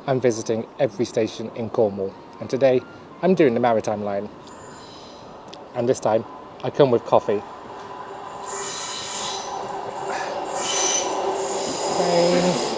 I'm visiting every station in Cornwall, and today I'm doing the Maritime line. And this time I come with coffee. Train.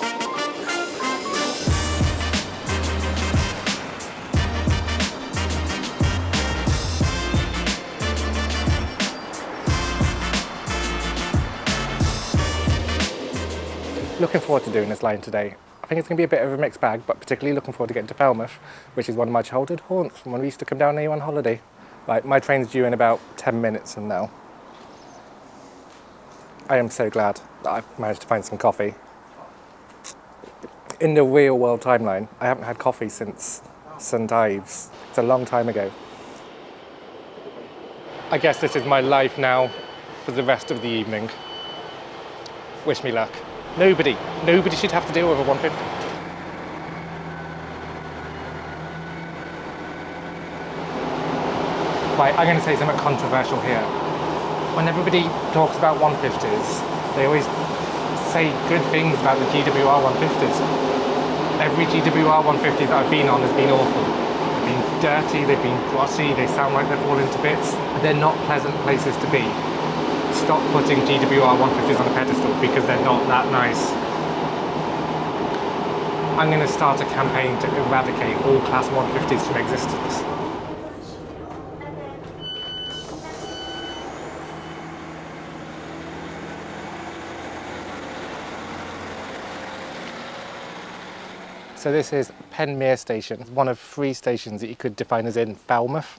Looking forward to doing this line today. I think it's going to be a bit of a mixed bag, but particularly looking forward to getting to Falmouth, which is one of my childhood haunts from when we used to come down here on holiday. Right, my train's due in about 10 minutes from now. I am so glad that I've managed to find some coffee. In the real world timeline, I haven't had coffee since St Ives. It's a long time ago. I guess this is my life now for the rest of the evening. Wish me luck. Nobody should have to deal with a 150. Right, I'm going to say something controversial here. When everybody talks about 150s, they always say good things about the GWR 150s. Every GWR 150 that I've been on has been awful. They've been dirty, they've been glossy, they sound like they're falling to bits. They're not pleasant places to be. Stop putting GWR 150s on a pedestal because they're not that nice. I'm going to start a campaign to eradicate all Class 150s from existence. So this is Penmere station, one of 3 stations that you could define as in Falmouth.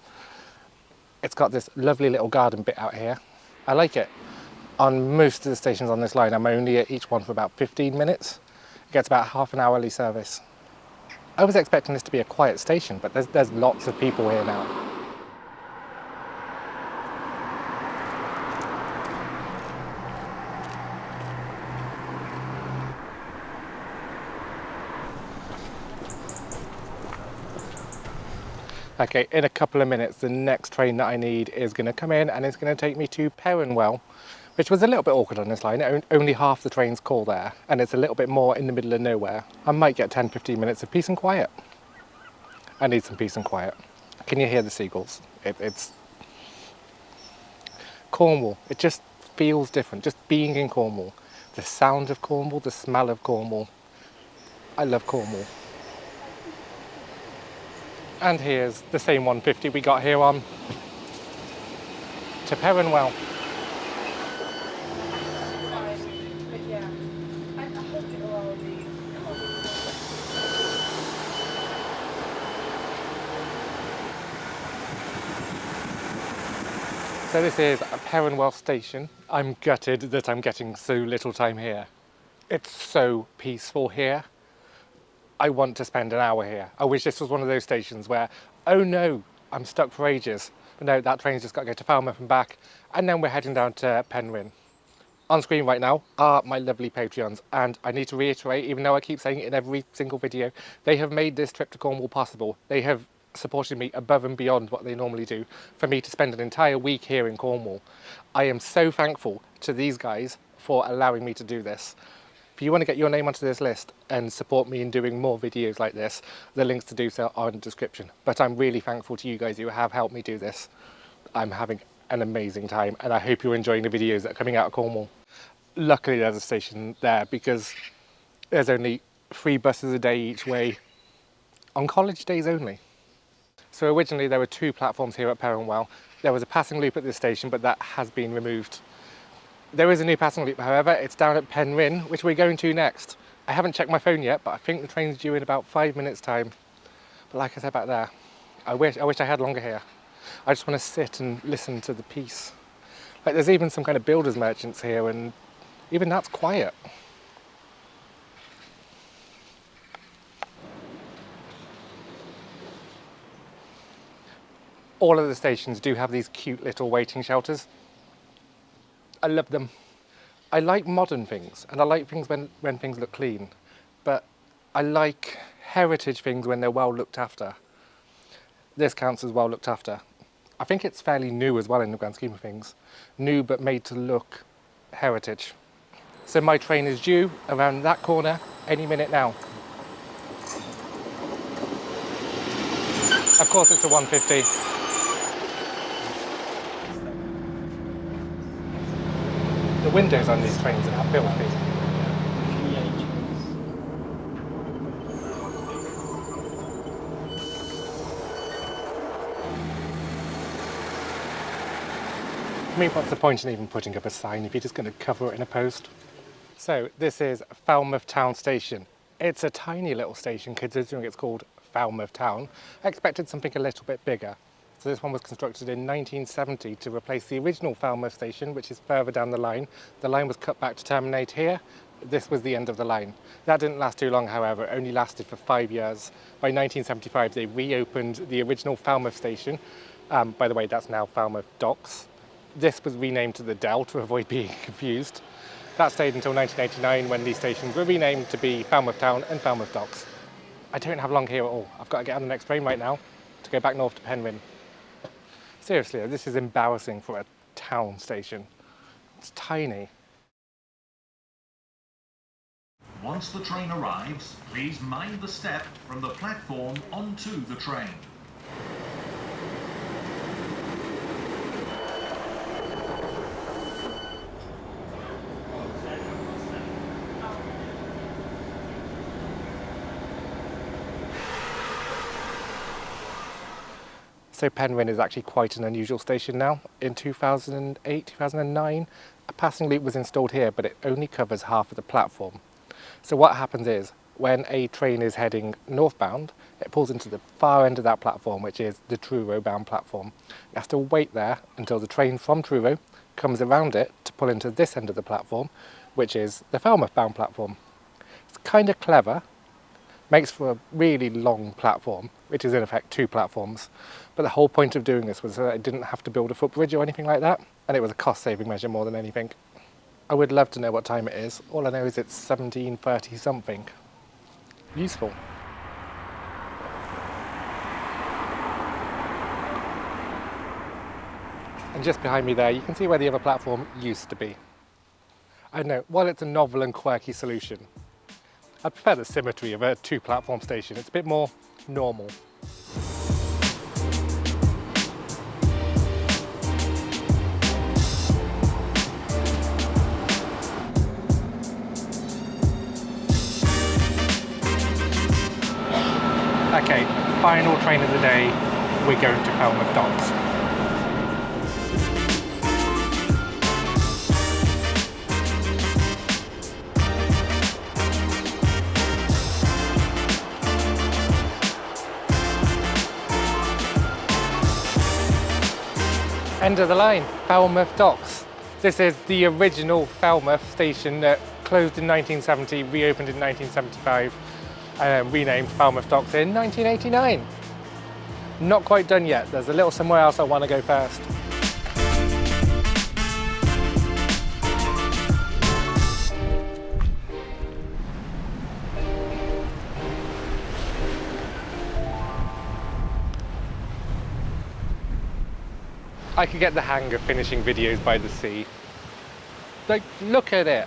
It's got this lovely little garden bit out here. I like it. On most of the stations on this line, I'm only at each one for about 15 minutes. It gets about half an hourly service. I was expecting this to be a quiet station, but there's lots of people here now. Okay, in a couple of minutes, the next train that I need is going to come in and it's going to take me to Penryn, which was a little bit awkward on this line. Only half the trains call there, and it's a little bit more in the middle of nowhere. I might get 10-15 minutes of peace and quiet. I need some peace and quiet. Can you hear the seagulls? It's Cornwall. It just feels different, just being in Cornwall. The sound of Cornwall, the smell of Cornwall. I love Cornwall. And here's the same 150 we got here on to Penryn. So this is Penryn station. I'm gutted that I'm getting so little time here. It's so peaceful here. I want to spend an hour here. I wish this was one of those stations where, oh no, I'm stuck for ages. But no, that train's just got to go to Falmouth and back, and then we're heading down to Penryn. On screen right now are my lovely Patreons, and I need to reiterate, even though I keep saying it in every single video, they have made this trip to Cornwall possible. They have supported me above and beyond what they normally do for me to spend an entire week here in Cornwall. I am so thankful to these guys for allowing me to do this. If you want to get your name onto this list and support me in doing more videos like this, the links to do so are in the description. But I'm really thankful to you guys who have helped me do this. I'm having an amazing time, and I hope you're enjoying the videos that are coming out of Cornwall. Luckily there's a station there because there's only 3 buses a day each way on college days only. So originally there were 2 platforms here at Penryn. There was a passing loop at this station, but that has been removed. There is a new passing loop, however. It's down at Penryn, which we're going to next. I haven't checked my phone yet, but I think the train's due in about 5 minutes time. But like I said back there, I wish I had longer here. I just want to sit and listen to the peace. Like, there's even some kind of builders merchants here, and even that's quiet. All of the stations do have these cute little waiting shelters. I love them. I like modern things, and I like things when things look clean, but I like heritage things when they're well looked after. This counts as well looked after. I think it's fairly new as well in the grand scheme of things. New but made to look heritage. So my train is due around that corner any minute now. Of course it's a 150. The windows on these trains are filthy. I mean, what's the point in even putting up a sign if you're just going to cover it in a post? So this is Falmouth Town Station. It's a tiny little station considering it's called Falmouth Town. I expected something a little bit bigger. So this one was constructed in 1970 to replace the original Falmouth station, which is further down the line. The line was cut back to terminate here. This was the end of the line. That didn't last too long, however. It only lasted for 5 years. By 1975, they reopened the original Falmouth station. By the way, that's now Falmouth Docks. This was renamed to the Dell to avoid being confused. That stayed until 1989 when these stations were renamed to be Falmouth Town and Falmouth Docks. I don't have long here at all. I've got to get on the next train right now to go back north to Penryn. Seriously, this is embarrassing for a town station. It's tiny. Once the train arrives, please mind the step from the platform onto the train. So Penryn is actually quite an unusual station now. In 2008, 2009, a passing loop was installed here, but it only covers half of the platform. So what happens is, when a train is heading northbound, it pulls into the far end of that platform, which is the Truro bound platform. It has to wait there until the train from Truro comes around it to pull into this end of the platform, which is the Falmouth bound platform. It's kind of clever. Makes for a really long platform, which is in effect 2 platforms. But the whole point of doing this was that I didn't have to build a footbridge or anything like that, and it was a cost-saving measure more than anything. I would love to know what time it is. All I know is it's 17:30 something. Useful. And just behind me there, you can see where the other platform used to be. I know, while it's a novel and quirky solution, I prefer the symmetry of a 2-platform station. It's a bit more normal. Okay, final train of the day. We're going to Falmouth Docks. End of the line, Falmouth Docks. This is the original Falmouth station that closed in 1970, reopened in 1975, and renamed Falmouth Docks in 1989. Not quite done yet. There's a little somewhere else I want to go first. I could get the hang of finishing videos by the sea. Like, look at it.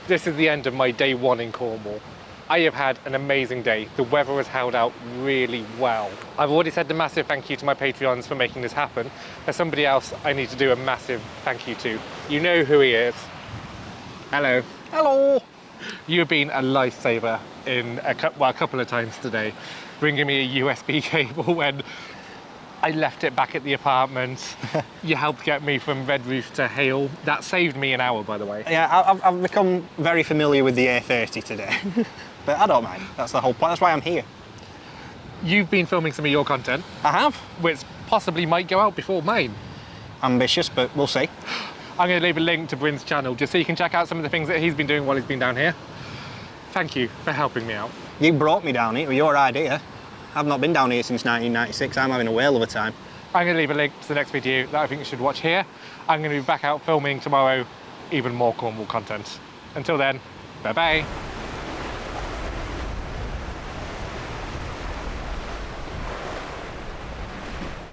This is the end of my day 1 in Cornwall. I have had an amazing day. The weather has held out really well. I've already said a massive thank you to my Patreons for making this happen. There's somebody else I need to do a massive thank you to. You know who he is. Hello. Hello. You've been a lifesaver in a couple of times today, bringing me a USB cable when I left it back at the apartment. You helped get me from Red Roof to Hale. That saved me an hour, by the way. Yeah, I've become very familiar with the A30 today. But I don't mind. That's the whole point. That's why I'm here. You've been filming some of your content. I have. Which possibly might go out before mine. Ambitious, but we'll see. I'm going to leave a link to Bryn's channel just so you can check out some of the things that he's been doing while he's been down here. Thank you for helping me out. You brought me down here. It was your idea. I've not been down here since 1996. I'm having a whale of a time. I'm going to leave a link to the next video that I think you should watch here. I'm going to be back out filming tomorrow even more Cornwall content. Until then, bye-bye.